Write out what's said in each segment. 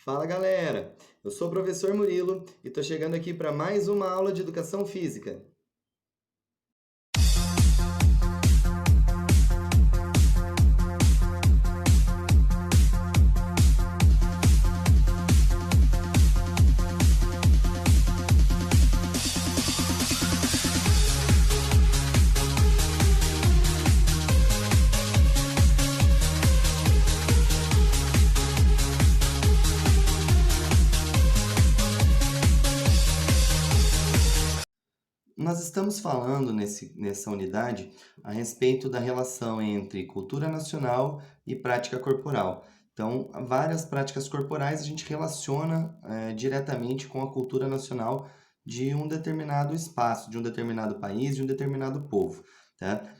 Fala galera, eu sou o professor Murilo e estou chegando aqui para mais uma aula de educação física. Nós estamos falando nessa unidade a respeito da relação entre cultura nacional e prática corporal. Então, várias práticas corporais a gente relaciona diretamente com a cultura nacional de um determinado espaço, de um determinado país, de um determinado povo, tá?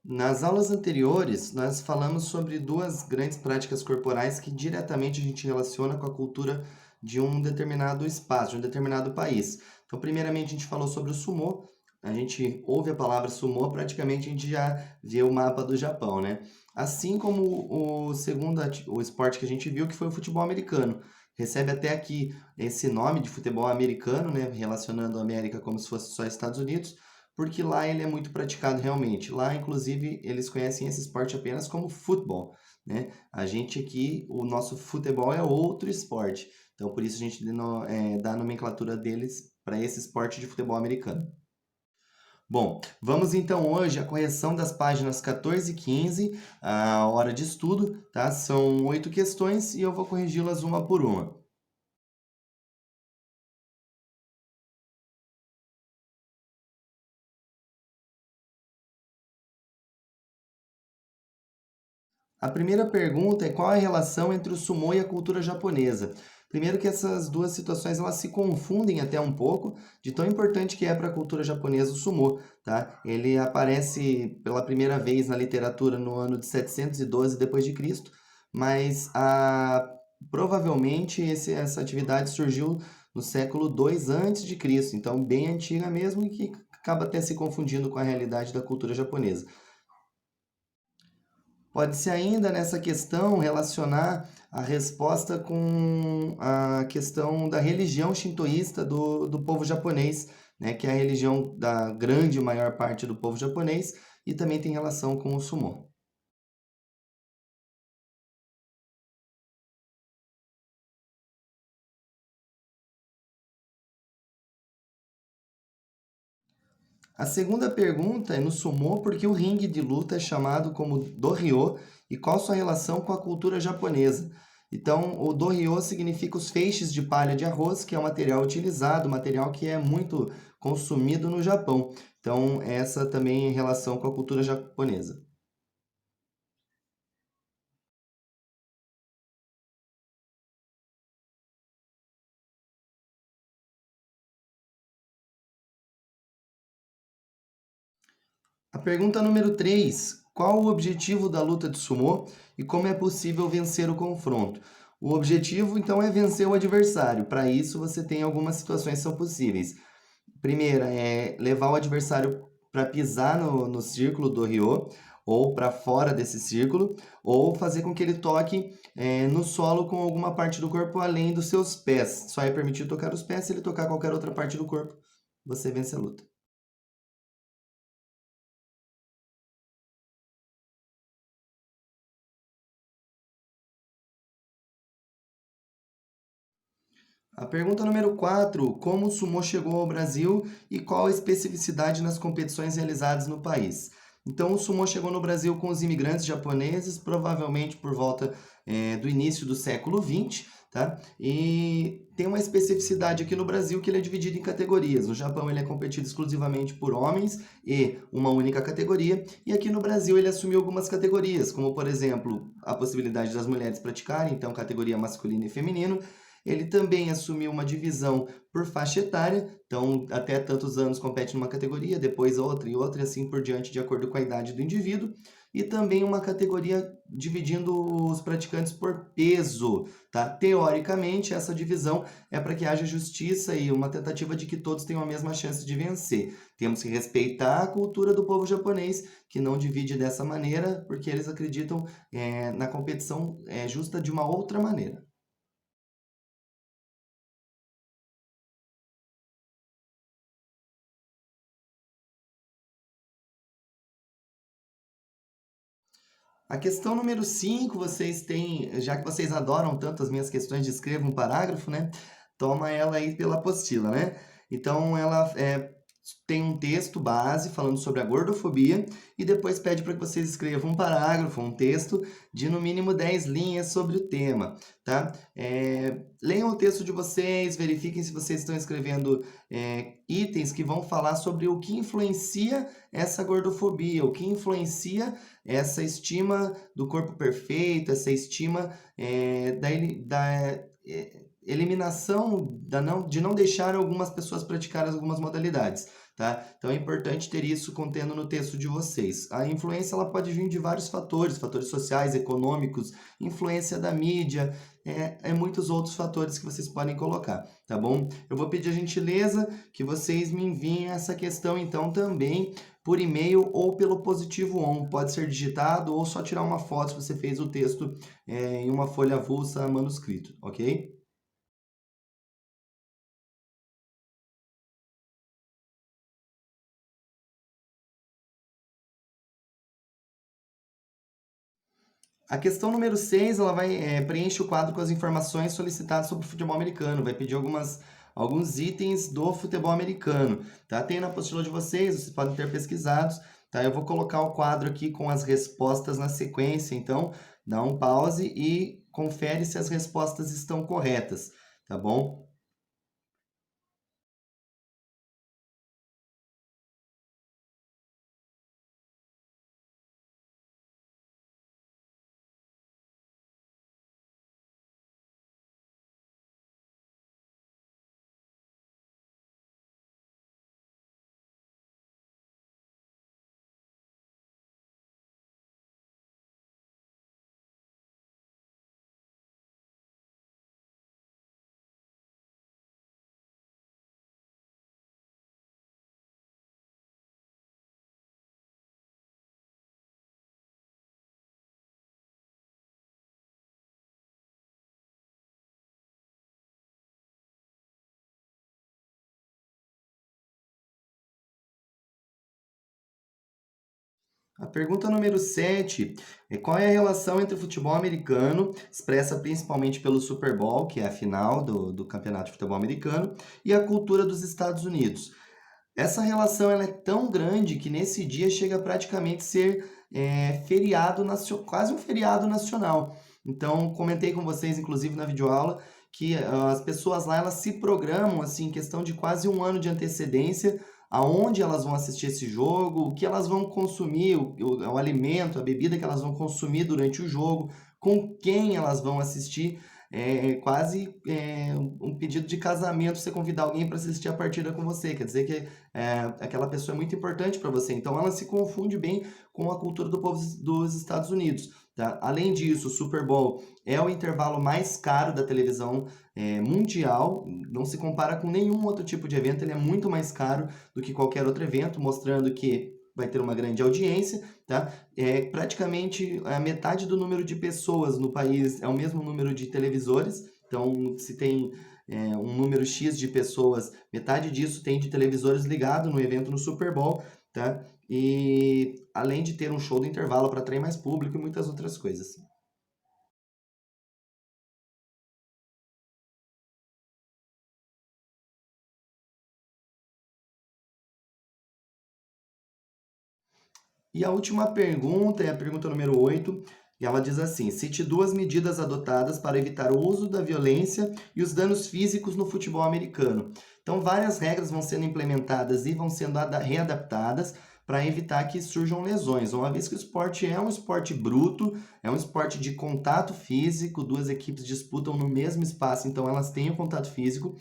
Nas aulas anteriores, nós falamos sobre duas grandes práticas corporais que diretamente a gente relaciona com a cultura de um determinado espaço, de um determinado país. Então, primeiramente, a gente falou sobre o sumô. A gente ouve a palavra sumô, praticamente a gente já vê o mapa do Japão, né? Assim como o esporte que a gente viu, que foi o futebol americano. Recebe até aqui esse nome de futebol americano, né? Relacionando a América como se fosse só Estados Unidos, porque lá ele é muito praticado realmente. Lá, inclusive, eles conhecem esse esporte apenas como futebol, né? A gente aqui, o nosso futebol é outro esporte. Então, por isso a gente dá a nomenclatura deles para esse esporte de futebol americano. Bom, vamos então hoje à correção das páginas 14 e 15, a hora de estudo, tá? São 8 questões e eu vou corrigi-las uma por uma. A primeira pergunta é qual é a relação entre o sumô e a cultura japonesa? Primeiro que essas duas situações elas se confundem até um pouco, de tão importante que é para a cultura japonesa o sumô, tá? Ele aparece pela primeira vez na literatura no ano de 712 depois de Cristo, mas provavelmente essa atividade surgiu no século 2 antes de Cristo, então bem antiga mesmo e que acaba até se confundindo com a realidade da cultura japonesa. Pode-se ainda nessa questão relacionar a resposta com a questão da religião shintoísta do povo japonês, né, que é a religião da grande maior parte do povo japonês e também tem relação com o sumo. A segunda pergunta é no sumô porque o ringue de luta é chamado como do-ryo e qual sua relação com a cultura japonesa. Então, o do-ryo significa os feixes de palha de arroz, que é o material utilizado, material que é muito consumido no Japão. Então, essa também é em relação com a cultura japonesa. A pergunta número 3: qual o objetivo da luta de sumô e como é possível vencer o confronto? O objetivo, então, é vencer o adversário. Para isso, você tem algumas situações que são possíveis. Primeira é levar o adversário para pisar no círculo do Ryo, ou para fora desse círculo, ou fazer com que ele toque no solo com alguma parte do corpo além dos seus pés. Só é permitido tocar os pés, se ele tocar qualquer outra parte do corpo, você vence a luta. A pergunta número 4: como o sumo chegou ao Brasil e qual a especificidade nas competições realizadas no país? Então, o sumo chegou no Brasil com os imigrantes japoneses, provavelmente por volta do início do século XX, tá? E tem uma especificidade aqui no Brasil que ele é dividido em categorias. No Japão ele é competido exclusivamente por homens e uma única categoria, e aqui no Brasil ele assumiu algumas categorias, como por exemplo a possibilidade das mulheres praticarem, então categoria masculino e feminino. Ele também assumiu uma divisão por faixa etária, então até tantos anos compete numa categoria, depois outra e outra, e assim por diante, de acordo com a idade do indivíduo. e também uma categoria dividindo os praticantes por peso, tá? Teoricamente, essa divisão é para que haja justiça e uma tentativa de que todos tenham a mesma chance de vencer. Temos que respeitar a cultura do povo japonês, que não divide dessa maneira, porque eles acreditam na competição justa de uma outra maneira. A questão número 5, vocês têm, já que vocês adoram tanto as minhas questões de escreva um parágrafo, né? Toma ela aí pela apostila, né? Então ela tem um texto base falando sobre a gordofobia e depois pede para que vocês escrevam um parágrafo, um texto de no mínimo 10 linhas sobre o tema, tá? Leiam o texto de vocês, verifiquem se vocês estão escrevendo itens que vão falar sobre o que influencia essa gordofobia, o que influencia essa estima do corpo perfeito, essa estima eliminação de não deixar algumas pessoas praticarem algumas modalidades, tá? Então é importante ter isso contendo no texto de vocês. A influência ela pode vir de vários fatores, fatores sociais, econômicos, influência da mídia, muitos outros fatores que vocês podem colocar, tá bom? Eu vou pedir a gentileza que vocês me enviem essa questão então também por e-mail ou pelo positivo on. Pode ser digitado ou só tirar uma foto se você fez o texto em uma folha avulsa manuscrito, ok? A questão número 6, ela vai preenche o quadro com as informações solicitadas sobre o futebol americano. Vai pedir alguns itens do futebol americano, tá? Tem na apostila de vocês podem ter pesquisados, tá? Eu vou colocar o quadro aqui com as respostas na sequência, então dá um pause e confere se as respostas estão corretas, tá bom? A pergunta número 7 é qual é a relação entre o futebol americano, expressa principalmente pelo Super Bowl, que é a final do campeonato de futebol americano, e a cultura dos Estados Unidos? Essa relação ela é tão grande que nesse dia chega a praticamente ser feriado quase um feriado nacional. Então, comentei com vocês, inclusive na videoaula, que as pessoas lá elas se programam assim, em questão de quase um ano de antecedência, aonde elas vão assistir esse jogo, o que elas vão consumir, o alimento, a bebida que elas vão consumir durante o jogo, com quem elas vão assistir. É quase um pedido de casamento você convidar alguém para assistir a partida com você. Quer dizer que aquela pessoa é muito importante para você. Então ela se confunde bem com a cultura do povo dos Estados Unidos. Tá? Além disso, o Super Bowl é o intervalo mais caro da televisão mundial, não se compara com nenhum outro tipo de evento, ele é muito mais caro do que qualquer outro evento, mostrando que vai ter uma grande audiência, tá? Praticamente a metade do número de pessoas no país é o mesmo número de televisores, então se tem um número X de pessoas, metade disso tem de televisores ligados no evento no Super Bowl, tá? E além de ter um show do intervalo para atrair mais público e muitas outras coisas. E a última pergunta é a pergunta número 8, e ela diz assim: cite duas medidas adotadas para evitar o uso da violência e os danos físicos no futebol americano. Então, várias regras vão sendo implementadas e vão sendo readaptadas para evitar que surjam lesões. Uma vez que o esporte é um esporte bruto, é um esporte de contato físico, duas equipes disputam no mesmo espaço, então elas têm o contato físico.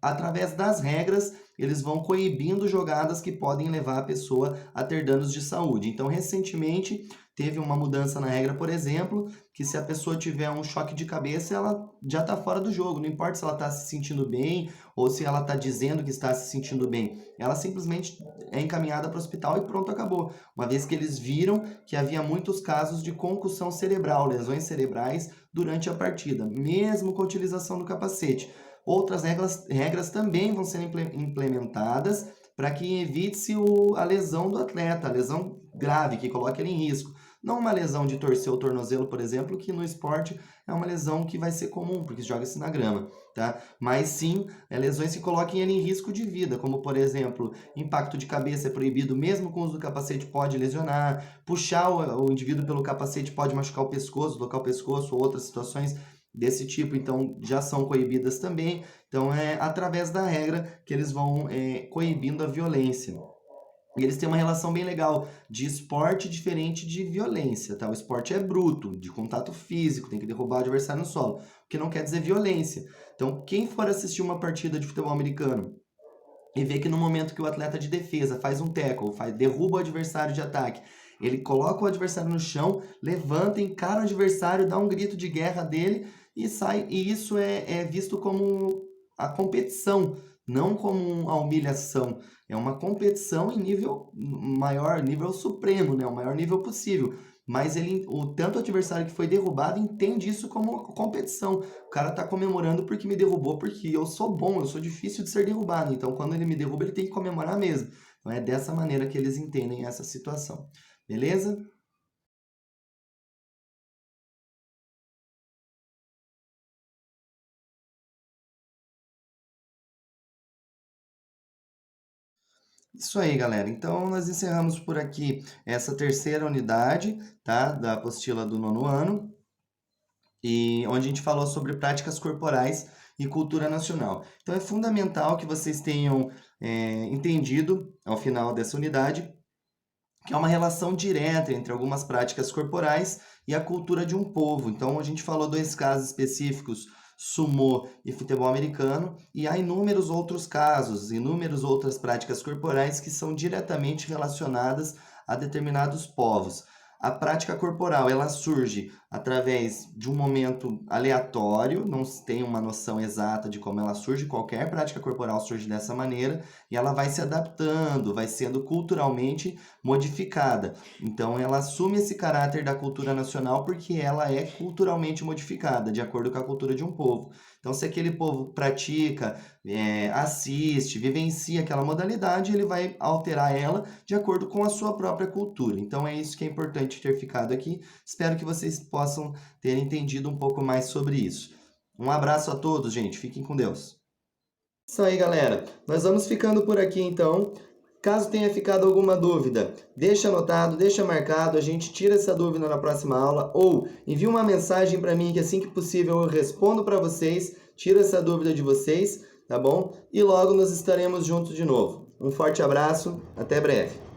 através das regras, eles vão coibindo jogadas que podem levar a pessoa a ter danos de saúde. Então, recentemente, teve uma mudança na regra, por exemplo, que se a pessoa tiver um choque de cabeça, ela já está fora do jogo. Não importa se ela está se sentindo bem ou se ela está dizendo que está se sentindo bem. Ela simplesmente é encaminhada para o hospital e pronto, acabou. Uma vez que eles viram que havia muitos casos de concussão cerebral, lesões cerebrais durante a partida, mesmo com a utilização do capacete. Outras regras também vão ser implementadas para que evite-se a lesão do atleta, a lesão grave, que coloque ele em risco. Não uma lesão de torcer o tornozelo, por exemplo, que no esporte é uma lesão que vai ser comum, porque joga-se na grama, tá? Mas sim, lesões que coloquem ele em risco de vida, como, por exemplo, impacto de cabeça é proibido, mesmo com o uso do capacete pode lesionar, puxar o indivíduo pelo capacete pode machucar o pescoço, deslocar o pescoço, ou outras situações desse tipo, então já são coibidas também. Então é através da regra que eles vão coibindo a violência. E eles têm uma relação bem legal de esporte diferente de violência, tá? O esporte é bruto, de contato físico, tem que derrubar o adversário no solo, o que não quer dizer violência. Então, quem for assistir uma partida de futebol americano e ver que no momento que o atleta de defesa faz um tackle, derruba o adversário de ataque, ele coloca o adversário no chão, levanta, encara o adversário, dá um grito de guerra dele e sai. E isso é visto como a competição, não como a humilhação. É uma competição em nível maior, nível supremo, né? O maior nível possível. Mas tanto o adversário que foi derrubado entende isso como uma competição. O cara tá comemorando porque me derrubou, porque eu sou bom, eu sou difícil de ser derrubado. Então, quando ele me derruba, ele tem que comemorar mesmo. Então, é dessa maneira que eles entendem essa situação. Beleza? Isso aí, galera. Então, nós encerramos por aqui essa terceira unidade, tá? Da apostila do nono ano, e onde a gente falou sobre práticas corporais e cultura nacional. Então, é fundamental que vocês tenham entendido, ao final dessa unidade, que é uma relação direta entre algumas práticas corporais e a cultura de um povo. Então, a gente falou dois casos específicos, sumô e futebol americano, e há inúmeros outros casos, inúmeras outras práticas corporais que são diretamente relacionadas a determinados povos. A prática corporal, ela surge através de um momento aleatório, não se tem uma noção exata de como ela surge, qualquer prática corporal surge dessa maneira, e ela vai se adaptando, vai sendo culturalmente modificada. Então, ela assume esse caráter da cultura nacional porque ela é culturalmente modificada, de acordo com a cultura de um povo. Então, se aquele povo pratica, assiste, vivencia aquela modalidade, ele vai alterar ela de acordo com a sua própria cultura. Então, é isso que é importante ter ficado aqui. Espero que vocês possam ter entendido um pouco mais sobre isso. Um abraço a todos, gente. Fiquem com Deus. Isso aí, galera. Nós vamos ficando por aqui, então. Caso tenha ficado alguma dúvida, deixa anotado, deixa marcado, a gente tira essa dúvida na próxima aula ou envia uma mensagem para mim que assim que possível eu respondo para vocês, tiro essa dúvida de vocês, tá bom? E logo nós estaremos juntos de novo. Um forte abraço, até breve.